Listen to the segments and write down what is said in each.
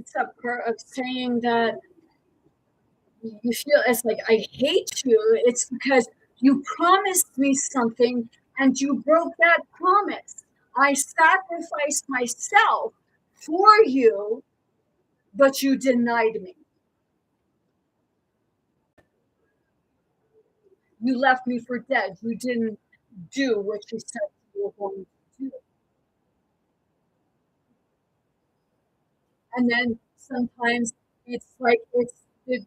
it's a part of saying that you feel it's like I hate you. It's because you promised me something and you broke that promise. I sacrificed myself for you, but you denied me. You left me for dead. You didn't do what you said you were going to do. And then sometimes it's like it's the,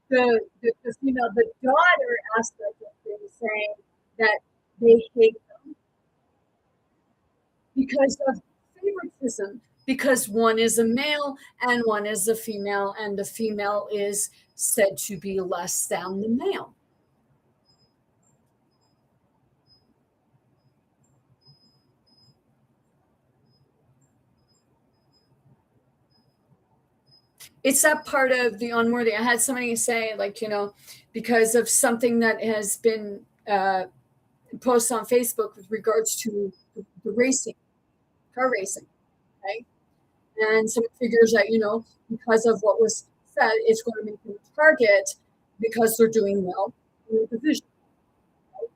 the, the female, the daughter aspect of things saying that they hate them because of favoritism, because one is a male and one is a female, and the female is said to be less than the male. It's that part of the unworthy. I had somebody say, like, because of something that has been posted on Facebook with regards to the racing, car racing, right? And someone figures that, because of what was said, it's going to make them a target because they're doing well in the division. Right?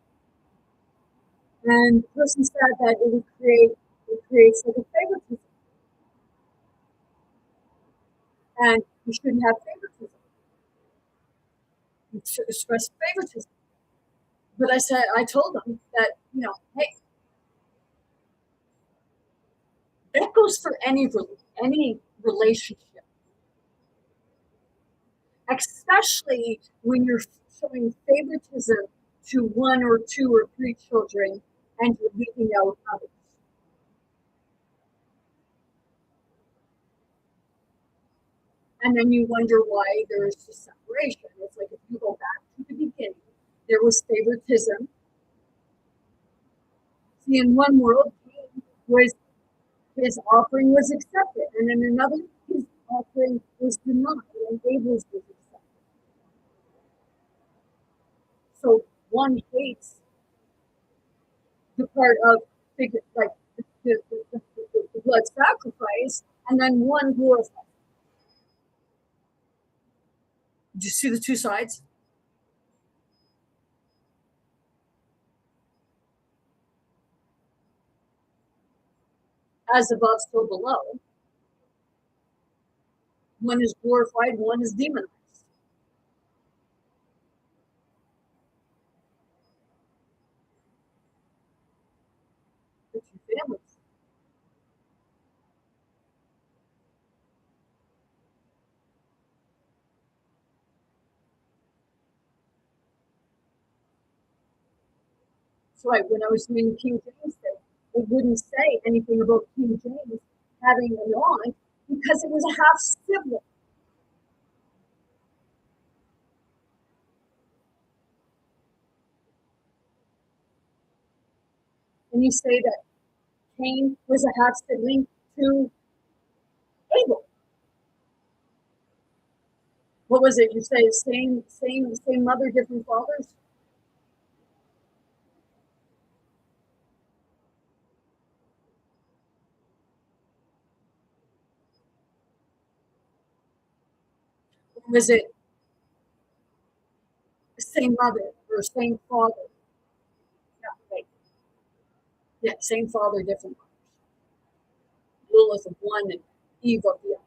And the person said that it creates like a favoritism. And you shouldn't have favoritism. You should express favoritism. But I told them that, hey, that goes for any relationship, especially when you're showing favoritism to one or two or three children and you're leaving out others. And then you wonder why there's a separation. It's like if you go back to the beginning, there was favoritism. See, in one world, his offering was accepted, and in another, his offering was denied, and Abel's was accepted. So one hates the part of like the blood sacrifice, and then one glorifies. Do you see the two sides? As above, so below. One is glorified, one is demonized. The two families. So like when I was reading King James, it wouldn't say anything about King James having an aunt because it was a half sibling. And you say that Cain was a half sibling to Abel. What was it? You say same mother, different fathers? Or was it same mother or same father? Yeah, right. Yeah, same father, different mothers. Lilith of one and Eve of the other.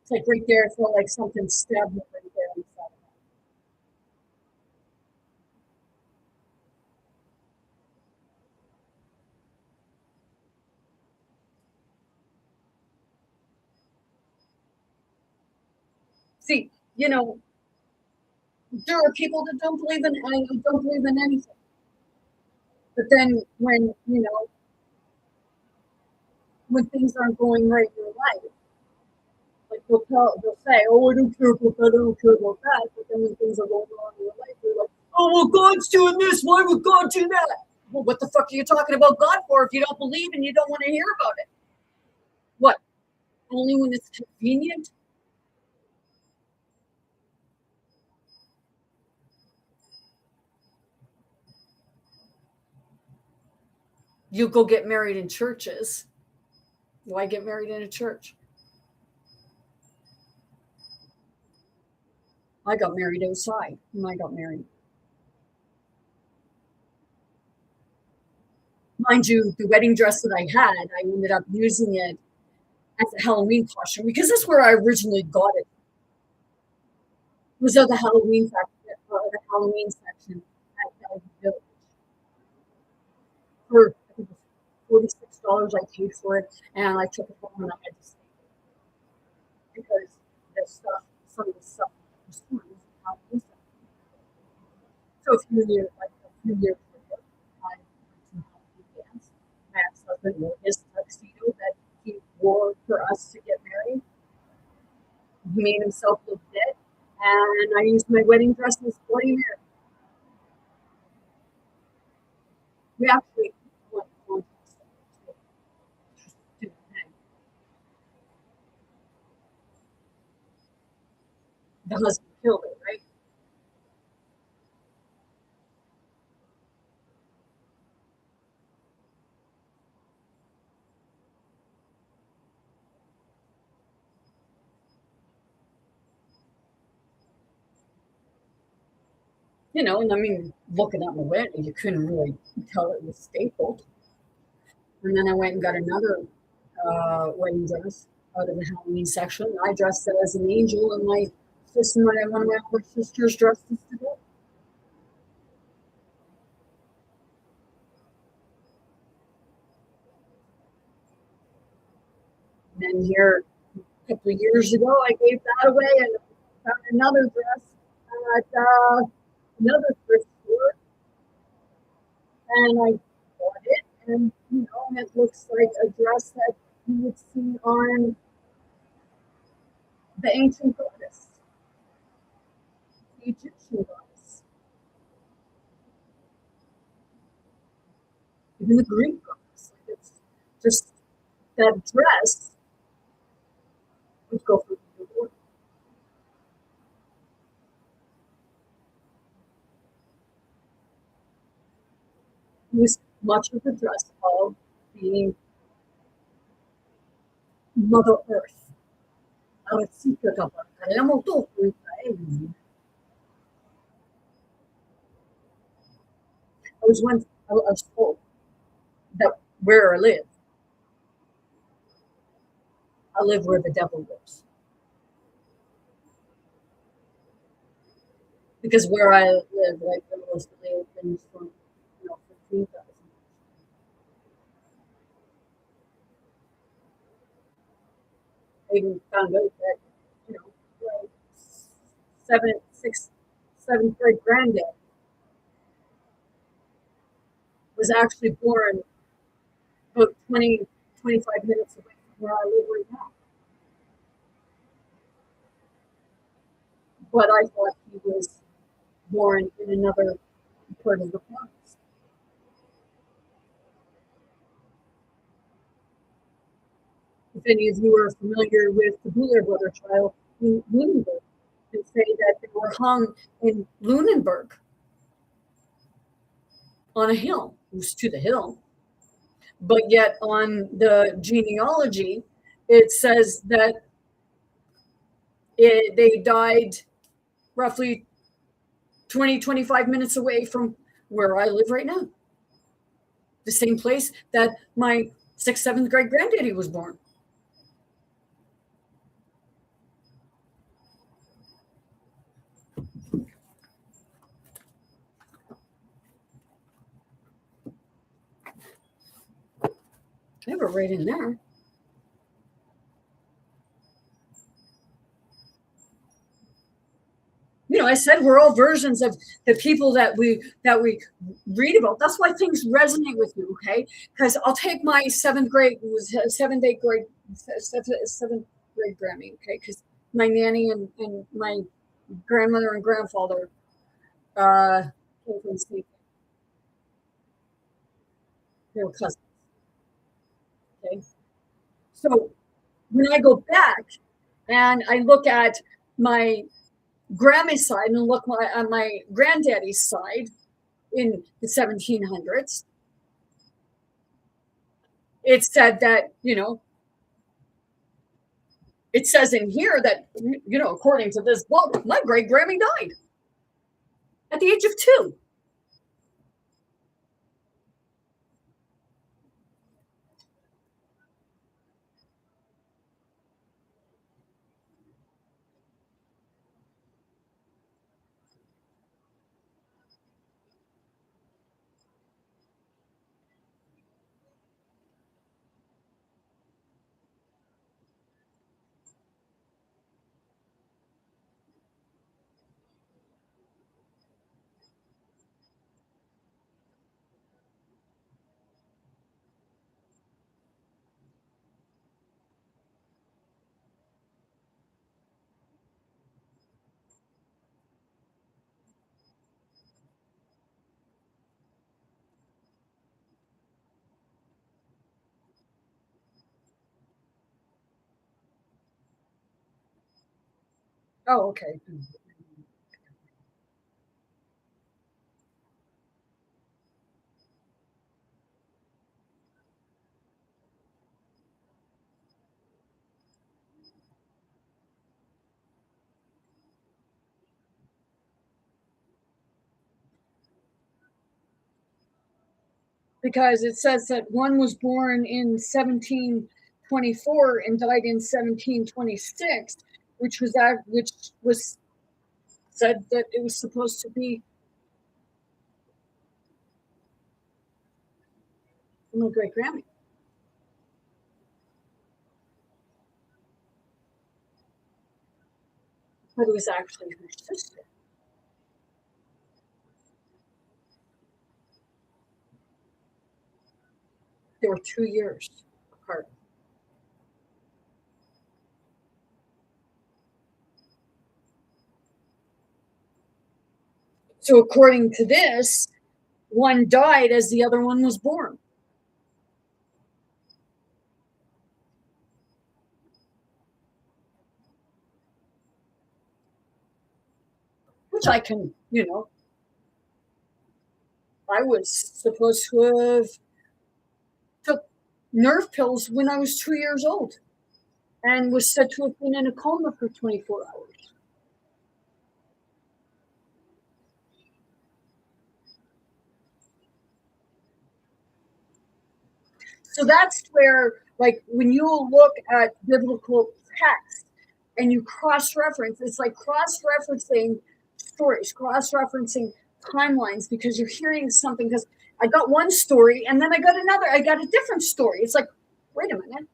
It's like right there, I feel like something stabbed me right there inside. See, there are people that don't believe in anything. But then when things aren't going right in your life, like they'll say, "Oh, I don't care about that. I don't care about that." But then when things are going wrong in your life, they're like, "Oh, well, God's doing this. Why would God do that?" Well, what the fuck are you talking about God for if you don't believe and you don't want to hear about it? What? only when it's convenient. You go get married in churches. Why get married in a church? I got married outside when I got married. Mind you, the wedding dress that I had, I ended up using it as a Halloween costume because that's where I originally got it. It was at the Halloween section at Bellevue Village. For I think it was $46 I paid for it, and I took it home and I had to stay because the stuff, some of the stuff was Halloween stuff. So a few years later, I went to Halloween dance. My ex-husband wore his tuxedo that he wore for us to get married. He made himself look dead, and I used my wedding dress as Bloody Mary. We actually went on to the husband killed it, right? And I mean, looking at my wedding, you couldn't really tell it was stapled. And then I went and got another wedding dress out of the Halloween section. I dressed it as an angel, and my sister, one of my older sisters, dressed as the devil. And then here, a couple of years ago, I gave that away and found another dress at another thrift store, and I bought it, and it looks like a dress that you would see on the ancient goddess, the Egyptian goddess, even the Greek goddess. Like it's just that dress would go for the war. It was much of the dress of being Mother Earth. I was told that where I live where the devil lives. Because where I live, like the most opens from 15,000. I even found out that, you know, like seventh grade granddad was actually born about 25 minutes away from where I live right now. But I thought he was born in another part of the province. If any of you are familiar with the Buhler brother trial in Lunenburg, they say that they were hung in Lunenburg on a hill. It was to the hill. But yet on the genealogy, it says that they died roughly 25 minutes away from where I live right now. The same place that my sixth, seventh grade granddaddy was born. I have it right in there. I said we're all versions of the people that we read about. That's why things resonate with you, okay? Because I'll take my seventh grade, seventh grade Grammy, okay? Because my nanny and my grandmother and grandfather came from the same. They were cousins. Okay, so when I go back and I look at my grandma's side and look on my granddaddy's side in the 1700s, it said that, it says in here that, according to this book, my great Grammy died at the age of 2. Oh, okay. Because it says that one was born in 1724 and died in 1726, which was said that it was supposed to be my great Grammy, but it was actually her sister. They were 2 years apart. So according to this, one died as the other one was born, which I can, I was supposed to have took nerve pills when I was 2 years old and was said to have been in a coma for 24 hours. So that's where, like, when you look at biblical text and you cross reference, it's like cross referencing stories, cross referencing timelines, because you're hearing something. Because I got one story and then I got a different story. It's like, wait a minute.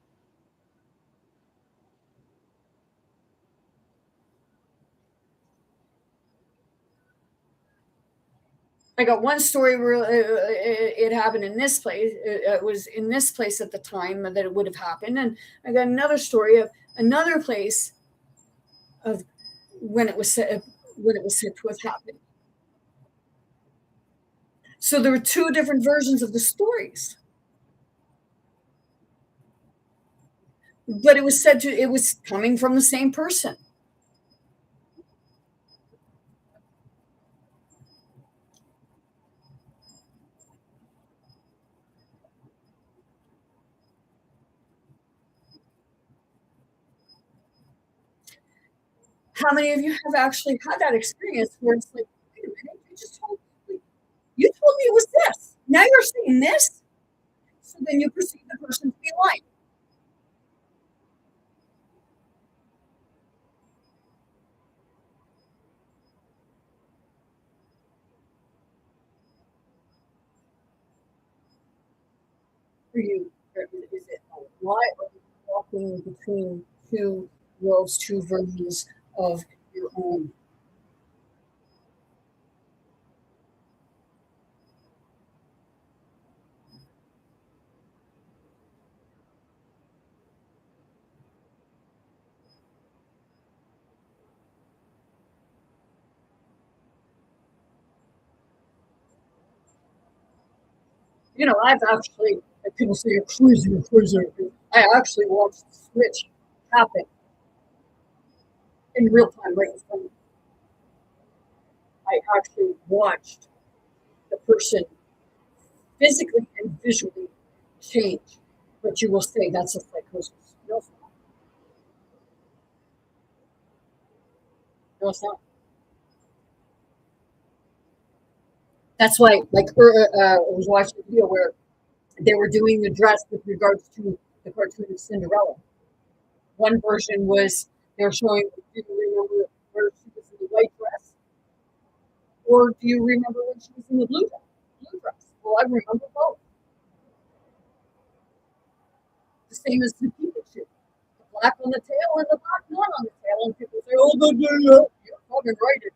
I got one story where it happened in this place. It was in this place at the time that it would have happened, and I got another story of another place of when it was said to have happened. So there were two different versions of the stories, but it was coming from the same person. How many of you have actually had that experience where it's like, wait a minute, you told me it was this. Now you're saying this. So then you perceive the person to be lying. For you, is it a lie, or are you walking between two worlds, two versions of your own? I've actually, I couldn't say a crazy. I actually watched Switch. happen in real time, right in front of me. I actually watched the person physically and visually change. But you will say that's a psychosis. No, it's not. No, it's not. That's why, like, I was watching a video where they were doing the dress with regards to the cartoon of Cinderella. One version was they were showing, do you remember where she was in the white dress? Or do you remember when she was in the blue dress? Well, I remember both. The same as the Pikachu. The black on the tail and the black not on the tail. And people say, oh, no. You're fucking right, dude.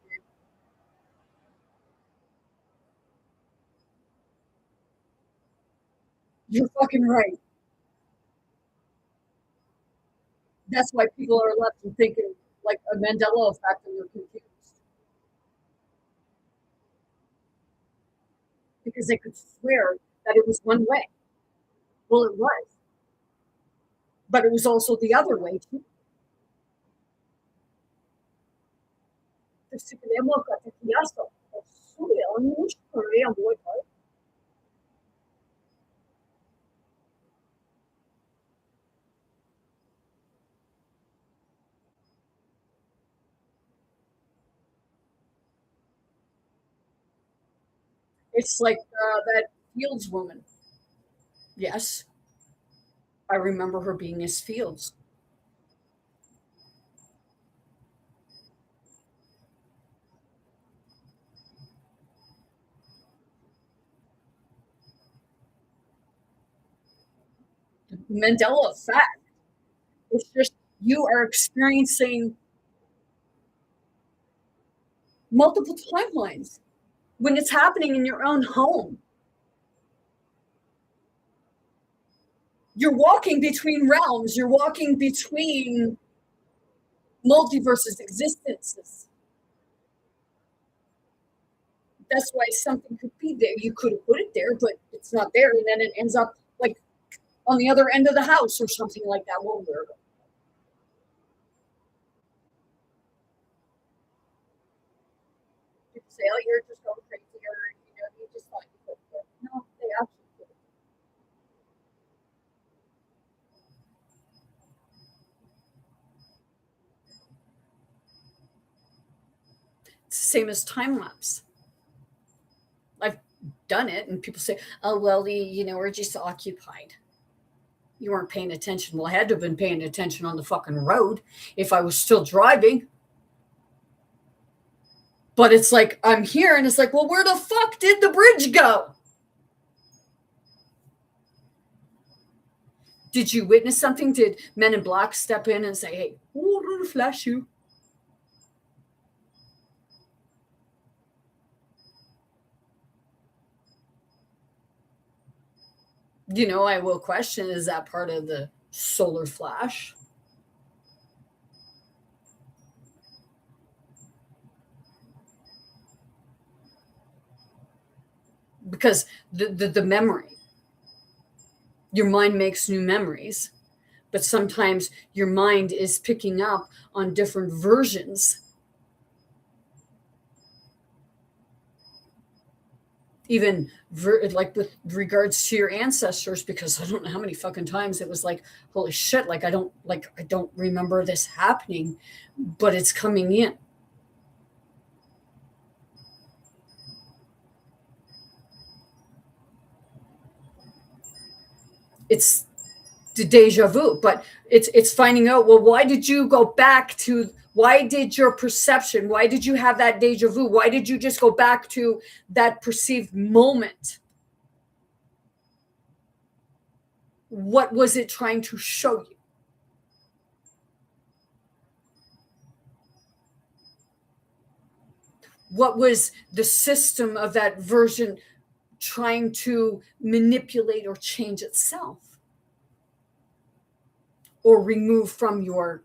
You're fucking right. That's why people are left thinking like a Mandela effect and they're confused because they could swear that it was one way. Well, it was, but it was also the other way too. It's like that Fields woman. Yes, I remember her being Miss Fields. Mandela effect. It's just you are experiencing multiple timelines when it's happening in your own home. You're walking between realms. You're walking between multiverses, existences. That's why something could be there. You could have put it there, but it's not there, and then it ends up like on the other end of the house or something like that. Well, where people say, "Oh, you're just going crazy," or you just thought you could. But no, they actually could. It's the same as time lapse. I've done it, and people say, "Oh, well, we're just occupied." You weren't paying attention. Well, I had to have been paying attention on the fucking road if I was still driving. But it's like I'm here, and it's like, well, where the fuck did the bridge go? Did you witness something? Did Men in Black step in and say, "Hey, we're gonna flash you"? I will question: is that part of the solar flash? Because the memory, your mind makes new memories, but sometimes your mind is picking up on different versions, even like with regards to your ancestors, because I don't know how many fucking times it was like, holy shit, like I don't remember this happening, but it's coming in. It's the deja vu, but it's finding out, well, why did you go back to, why did your perception, why did you have that deja vu, why did you just go back to that perceived moment? What was it trying to show you? What was the system of that version trying to manipulate or change itself or remove from your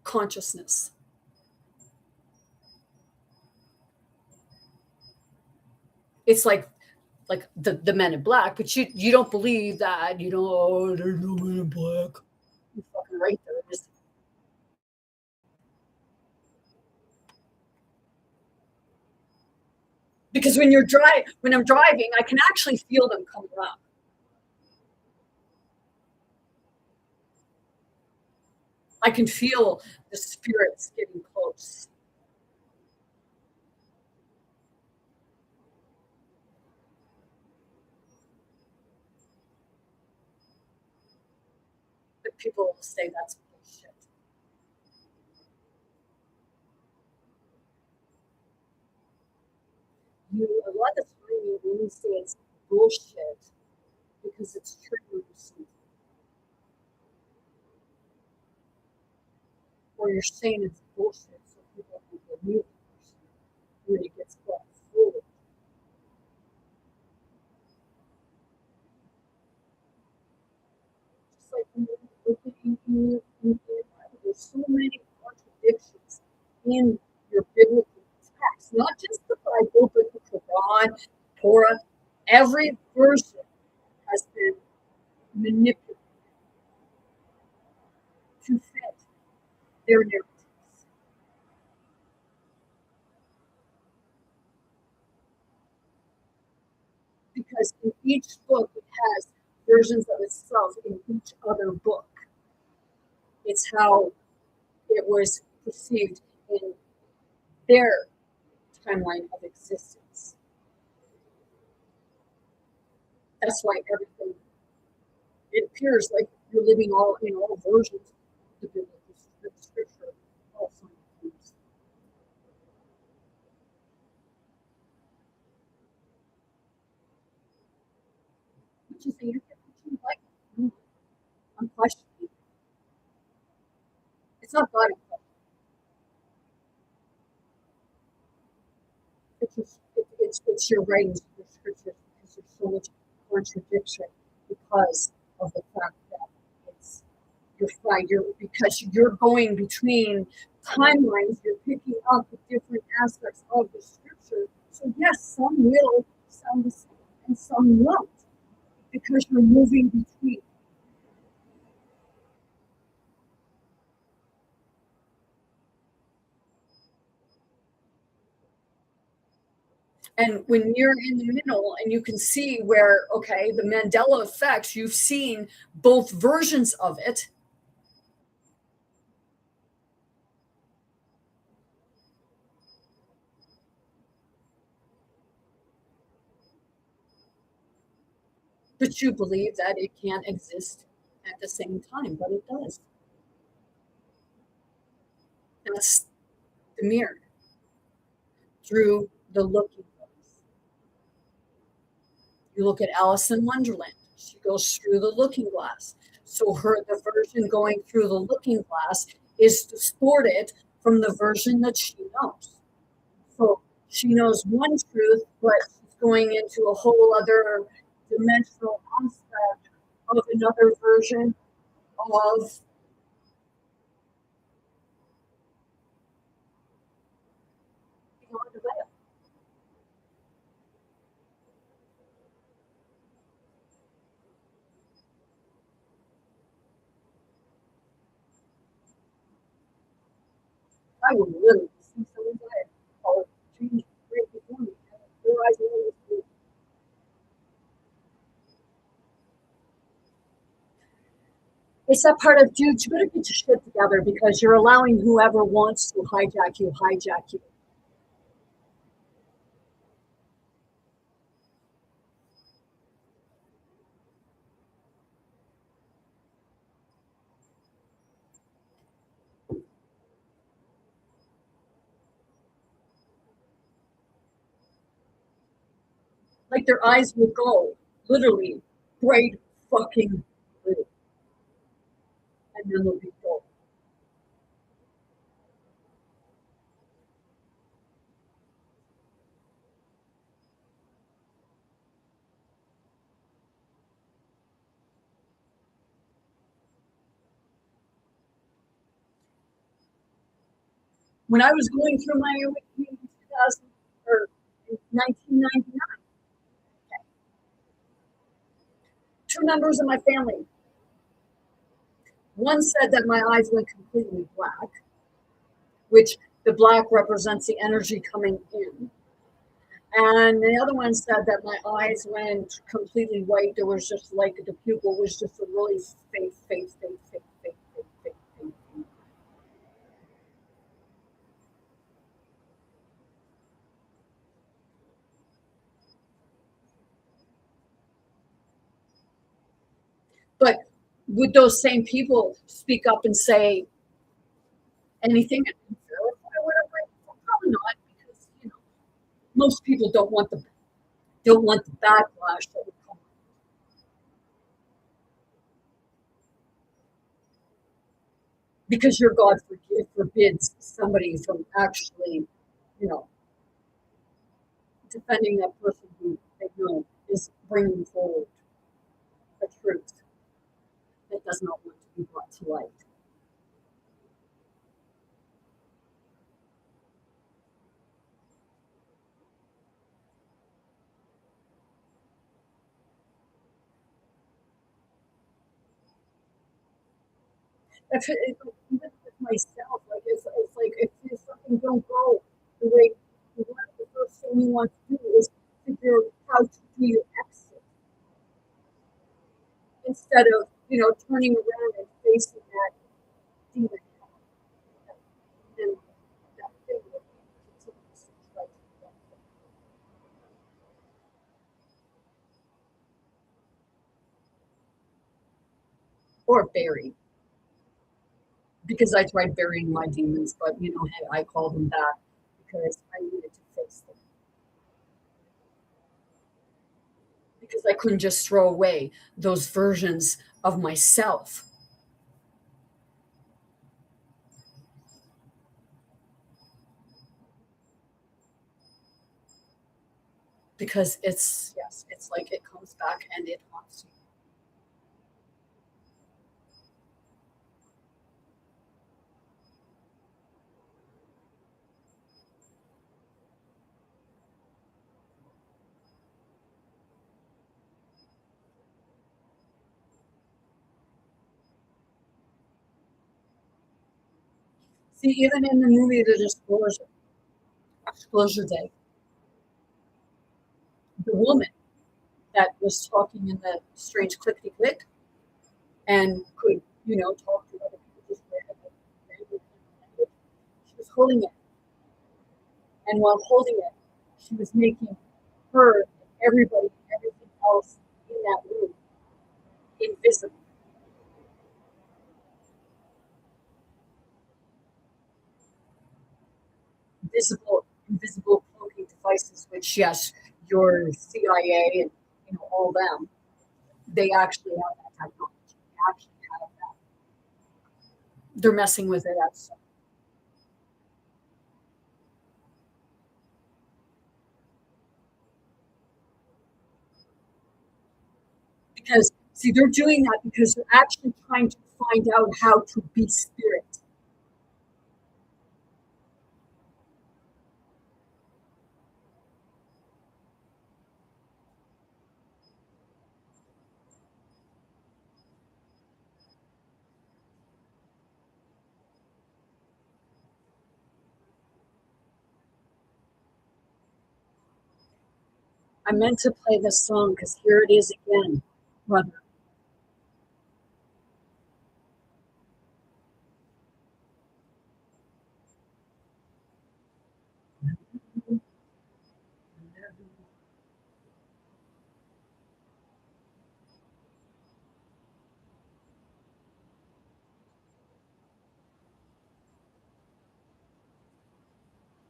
consciousness? It's like the Men in Black, but you don't believe that, there's no Men in Black. You fucking right there is. Because when I'm driving, I can actually feel them coming up. I can feel the spirits getting close. But people will say that's bullshit. A lot of the time you really say it's bullshit because it's true or you're saying it's bullshit so people can believe it when it gets brought forward. Just like when you look at the Bible, there's so many contradictions in your biblical text, not just the Bible, but the Quran, Torah. Every version has been manipulated to fit their narratives. Because in each book it has versions of itself in each other book. It's how it was perceived in their timeline of existence. That's why everything it appears like you're living all in all versions of the biblical scripture all simultaneously. Which is a like I'm questioning. It's not God. It's your writings, your scriptures, because there's so much contradiction because of the fact that it's you're because you're going between timelines, you're picking up the different aspects of the scripture. So yes, some will sound the same and some won't because you're moving between. And when you're in the middle and you can see where, okay, the Mandela effect, you've seen both versions of it. But you believe that it can't exist at the same time, but it does. That's the mirror through the looking glass. You look at Alice in Wonderland. She goes through the looking glass. So the version going through the looking glass is distorted from the version that she knows. So she knows one truth, but she's going into a whole other dimensional aspect of another version of the veil. I would literally see someone's eye or change right before me. Their eyes are always blue. It's that part of, dude, you better get your shit together because you're allowing whoever wants to hijack you. Like their eyes will go literally bright fucking blue, and then they'll be gold. When I was going through my awakening in 2000 or in 1999, two members of my family One said that my eyes went completely black, which the black represents the energy coming in. And the other one said that my eyes went completely white. There was just like the pupil was just a really faint, faint, faint, faint, faint, faint, faint, faint, faint. But would those same people speak up and say anything and verify whatever? Well, probably not, because most people don't want the backlash that would come, because your God forbids somebody from actually, you know, defending that person who they know is bringing forward a truth that does not want to be brought to light. That's even with myself. Like it's like if something don't go the way you want, the first thing you want to do is figure out how to do your exit instead of turning around and facing that demon and that thing that continues to try to get you. Or bury, because I tried burying my demons, but hey, I called them back because I needed to face them, because I couldn't just throw away those versions of myself, because it's like it comes back and it haunts you. See, even in the movie The Disclosure Day, the woman that was talking in the strange clickety click and could, talk to other people just language, she was holding it. And while holding it, she was making her and everybody and everything else in that room invisible. Invisible cloaking devices, which, yes, your CIA and all them, they actually have that technology. They actually have that. They're messing with it as because see, they're doing that because they're actually trying to find out how to be spirit. I meant to play this song because here it is again, brother.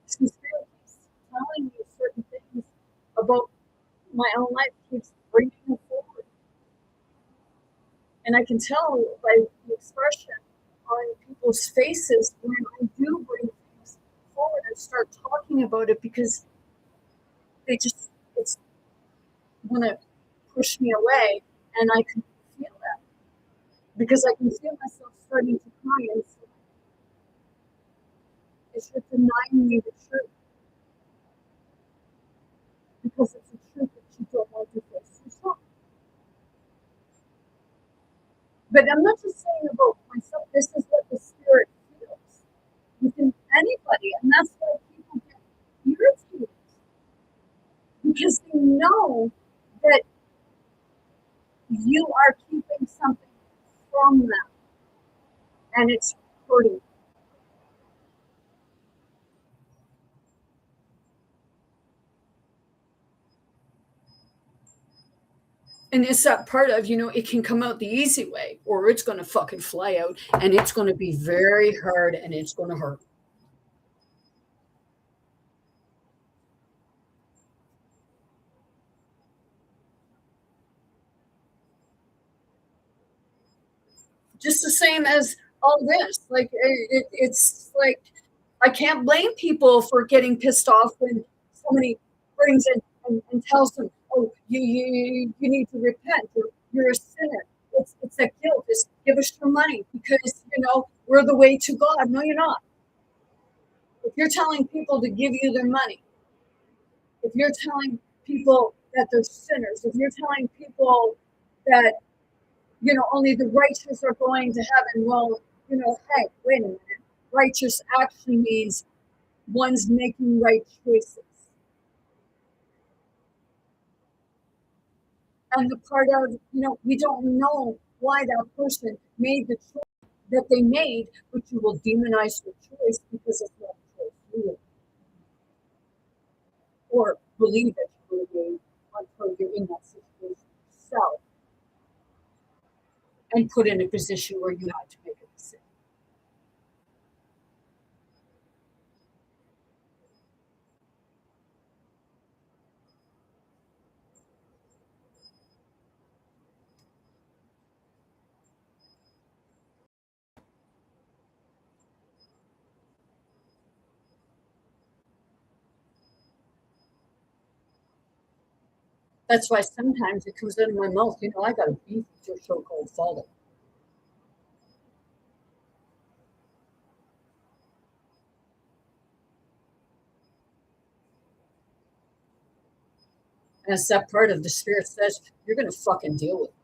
See, spirit keeps telling me certain things about my own life, keeps bringing it forward. And I can tell by the expression on people's faces when I do bring things forward and start talking about it, because they just it's want to push me away, and I can feel that because I can feel myself starting to cry, and it's just denying me the truth because it's a truth that you don't want to face yourself. But I'm not just saying about myself. This is what the spirit feels within anybody, and that's why people get irritated because they know that you are keeping something from them, and it's hurting. And it's that part of, it can come out the easy way, or it's going to fucking fly out, and it's going to be very hard, and it's going to hurt. Just the same as all this. Like it's like I can't blame people for getting pissed off when somebody brings in and tells them, "Oh, you need to repent. You're a sinner." It's that guilt. Just give us your money because we're the way to God. No, you're not. If you're telling people to give you their money, if you're telling people that they're sinners, if you're telling people that only the righteous are going to heaven. Well, hey, wait a minute. Righteous actually means one's making right choices. And the part of, we don't know why that person made the choice that they made, but you will demonize the choice because it's not a choice really. Or believe that you would have made until you're in that situation yourself and put in a position where you had to make a decision. That's why sometimes it comes out of my mouth, I got a beef with your so-called father. And it's that part of the spirit says, you're going to fucking deal with it.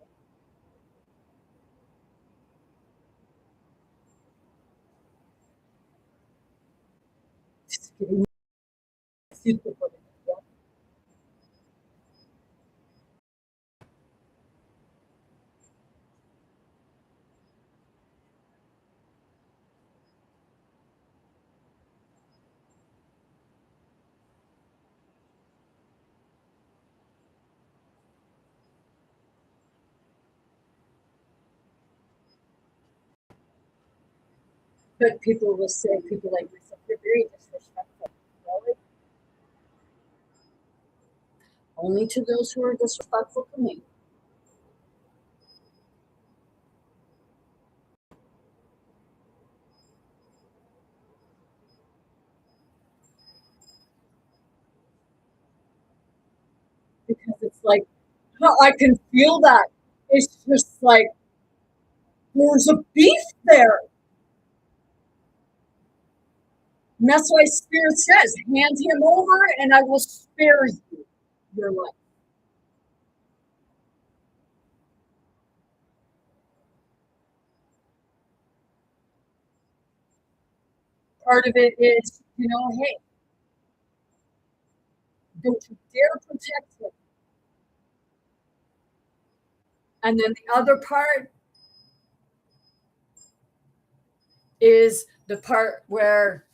But people will say, people like myself, you're very disrespectful. Really? Only to those who are disrespectful to me. Because it's like, I can feel that. It's just like, there's a beef there. And that's why Spirit says, hand him over and I will spare you your life. Part of it is, hey, don't you dare protect him. And then the other part is the part where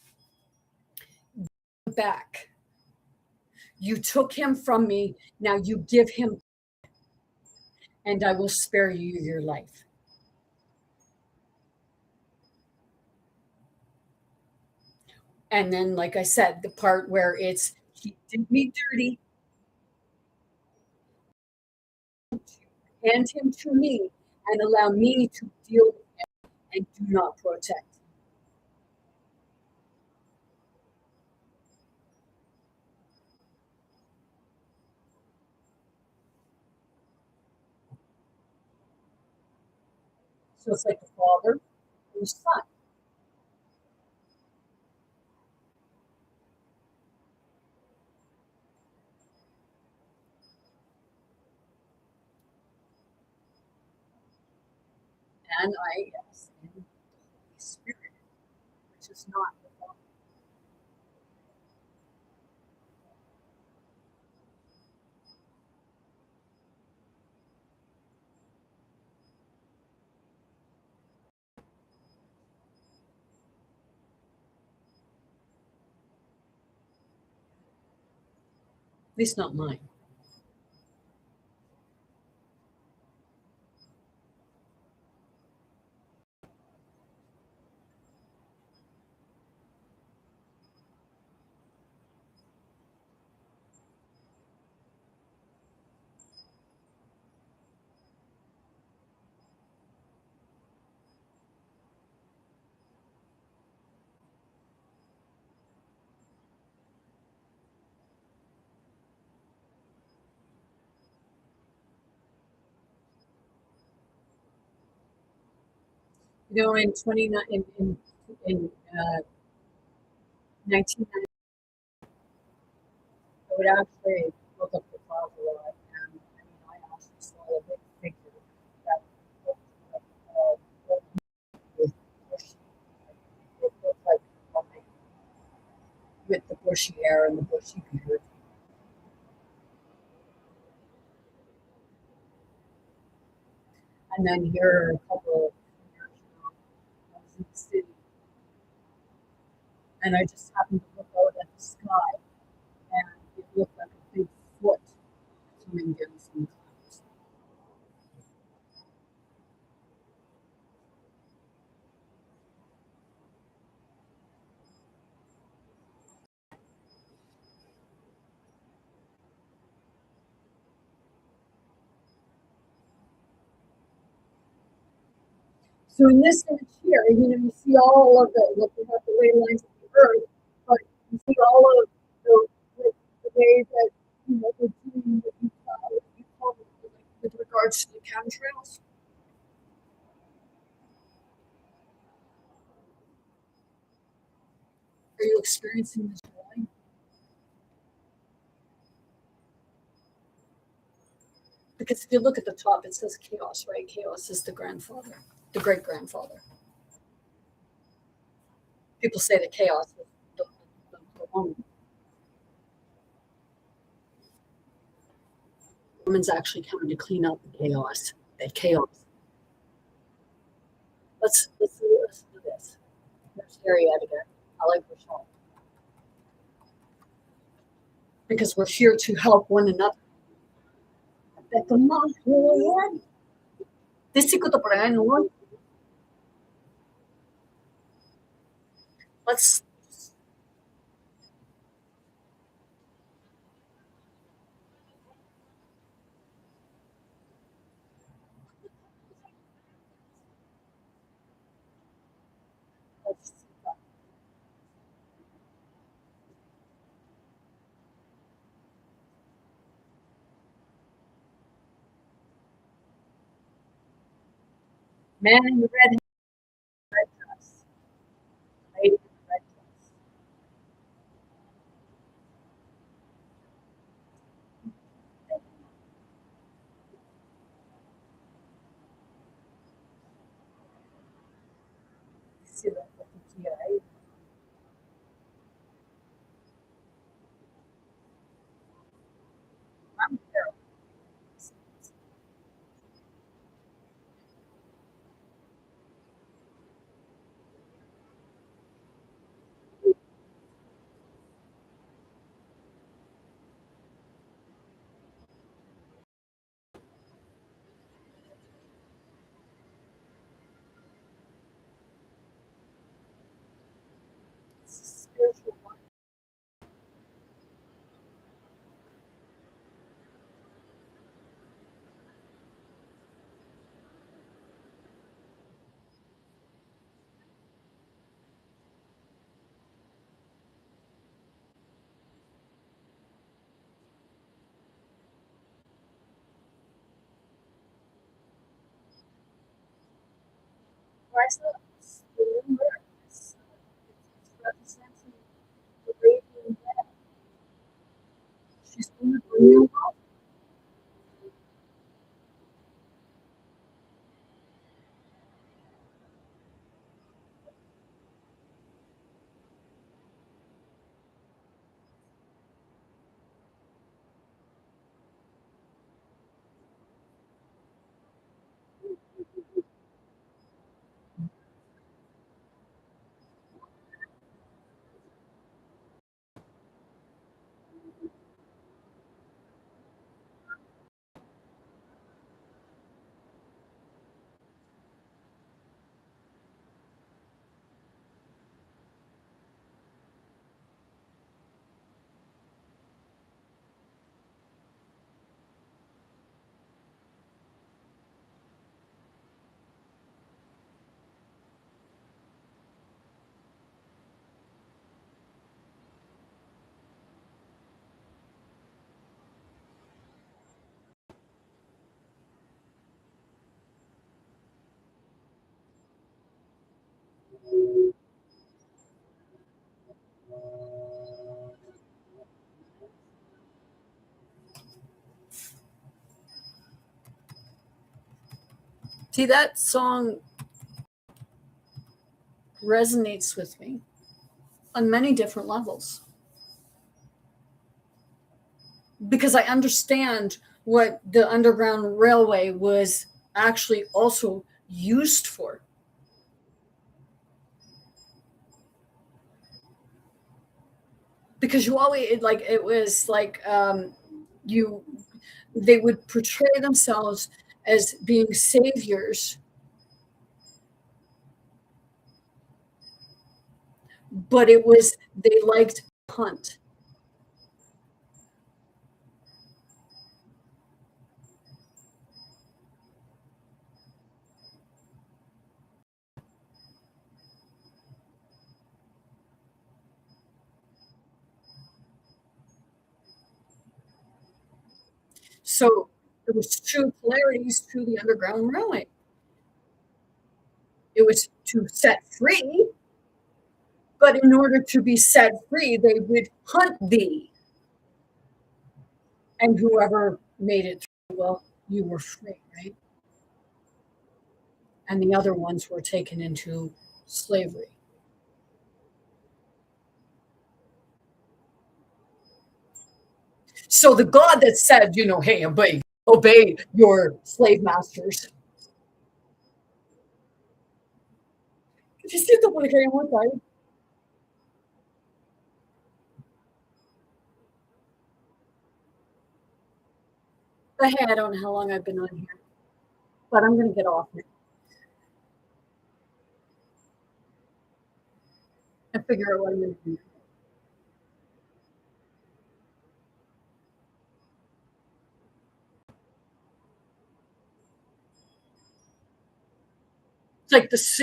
back. You took him from me. Now you give him, and I will spare you your life. And then, like I said, the part where it's he did me dirty, hand him to me, and allow me to deal with him and do not protect. So it's like a father and a son. and I yes, and the Holy Spirit, which is not the Father. At least not mine. You know, in 29 in 1990, I would actually look up the Father a lot, and I mean, I actually saw a big figure that looked like with bushy, it looked like nothing with the bushy hair and the bushy beard. And then here a couple of years ago, I was in the city, and I just happened to look out at the sky, and it looked like a big foot coming down from the clouds. So in this image here, you know, you see all of the, looking at the way lines of the earth, but you see all of the way that, you know, they're doing what you call it, like, with regards to the chemtrails. Are you experiencing this drawing? Because if you look at the top, it says chaos, right? Chaos is the grandfather, the great grandfather. People say that chaos is the woman. The woman's actually coming to clean up the chaos. That chaos. Let's do this. There's Harriet again. I like Rochelle. Because we're here to help one another. Teka mo, yan. Disi ko to para noon. Let's let's man in the red dress. Lady in the red dress. See that here, I'm here. Spiritual one. Rise up. Remember, it's representing the radiant dead. She's going to bring you up. See, that song resonates with me on many different levels because I understand what the Underground Railway was actually also used for. Because you always it was like you they would portray themselves as being saviors, but it was they liked hunt. So there was two polarities to the Underground Railway. It was to set free, but in order to be set free, they would hunt thee, and whoever made it through, well, you were free, right? And the other ones were taken into slavery. So the God that said, hey, obey your slave masters. Kasi ito po kayo mo tayo. But hey, I don't know how long I've been on here, but I'm going to get off it and figure out what I'm going to do. It's like it's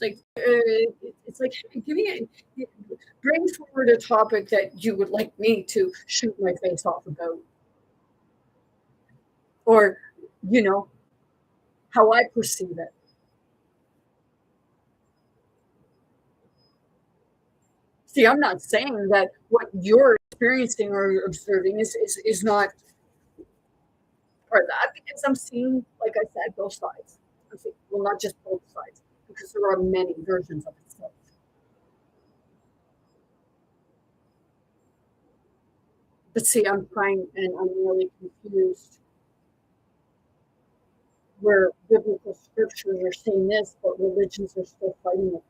like it's like give me bring forward a topic that you would like me to shoot my face off about, or you know how I perceive it. See, I'm not saying that what you're experiencing or observing is not part of that because I'm seeing, like I said, both sides. I'm seeing, well, not just both sides, because there are many versions of itself. But see, I'm trying and I'm really confused where biblical scriptures are saying this, but religions are still fighting it.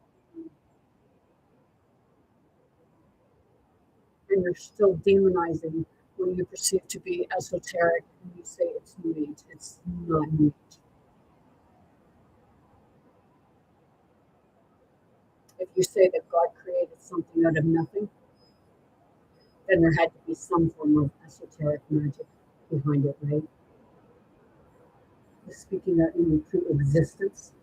And you're still demonizing what you perceive to be esoteric and you say it's new age. It's not new age. If you say that God created something out of nothing, then there had to be some form of esoteric magic behind it, right? Speaking that into existence.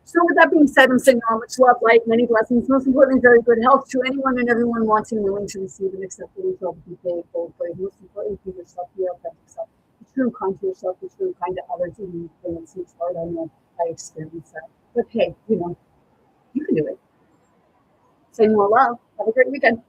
So with that being said, I'm sending all much love, light, many blessings, most importantly, very good health to anyone and everyone wanting and willing to receive and accept the result of the bold brave. Most importantly, be yourself, be your authentic self. Be true and kind to yourself, be true and kind to others, even when it seems hard. I know I experienced that. But hey, you can do it. Send more love. Have a great weekend.